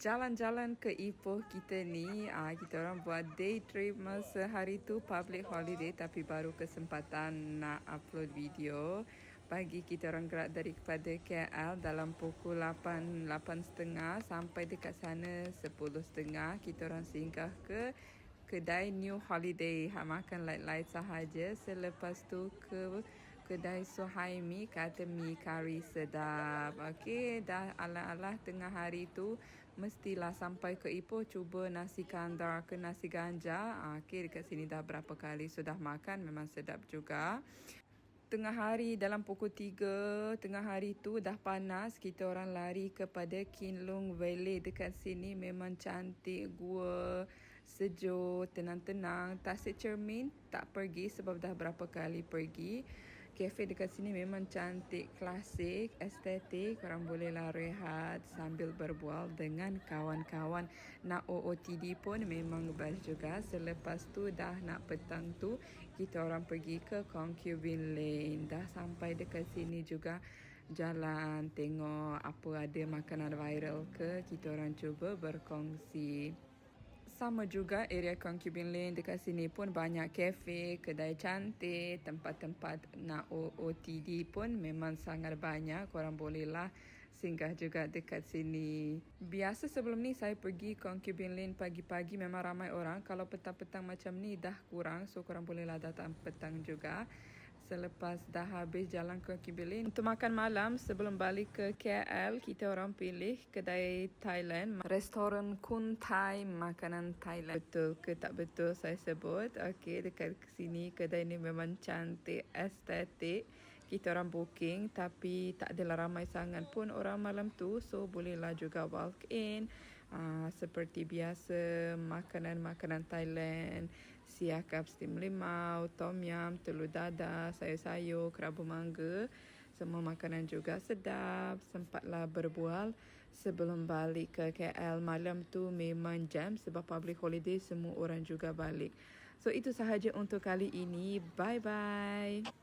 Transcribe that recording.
jalan-jalan ke Ipoh kita ni. Kita orang buat day trip masa hari tu public holiday, tapi baru kesempatan nak upload video. Pagi kita orang gerak daripada KL dalam pukul 8.30 sampai dekat sana 10.30. Kita orang singgah ke kedai New Holiday, makan light-light sahaja. Selepas tu ke kedai Suhaimi, kata mi kari sedap. Okey, dah alah-alah tengah hari tu mestilah sampai ke Ipoh cuba nasi kandar ke nasi ganja. Okey, dekat sini dah berapa kali sudah makan, memang sedap juga. Tengah hari dalam pukul 3 tengah hari tu dah panas, kita orang lari kepada Kinlong Valley. Dekat sini memang cantik, gua sejuk, tenang-tenang. Tasik Cermin tak pergi sebab dah berapa kali pergi. Kafe dekat sini memang cantik, klasik, estetik. Korang bolehlah rehat sambil berbual dengan kawan-kawan. Nak OOTD pun memang best juga. Selepas tu dah nak petang tu, kita orang pergi ke Concubine Lane. Dah sampai dekat sini juga, jalan tengok apa ada makanan viral ke, kita orang cuba berkongsi. Sama juga area Concubine Lane dekat sini pun banyak kafe, kedai cantik, tempat-tempat nak OOTD pun memang sangat banyak. Korang bolehlah singgah juga dekat sini. Biasa sebelum ni saya pergi Concubine Lane pagi-pagi memang ramai orang. Kalau petang-petang macam ni dah kurang, so korang bolehlah datang petang juga. Selepas dah habis jalan ke Concubine Lane, untuk makan malam sebelum balik ke KL, kita orang pilih kedai Thailand, restoran Kun Thai, makanan Thailand. Betul ke tak betul saya sebut? Okey, dekat sini kedai ni memang cantik, estetik. Kita orang booking tapi tak adalah ramai sangat pun orang malam tu, so bolehlah juga walk in. Seperti biasa, makanan-makanan Thailand, siakap steam limau, tom yum, telur dadah, sayur-sayur, kerabu mangga. Semua makanan juga sedap. Sempatlah berbual sebelum balik ke KL. Malam tu memang jam sebab public holiday, semua orang juga balik. So itu sahaja untuk kali ini. Bye-bye.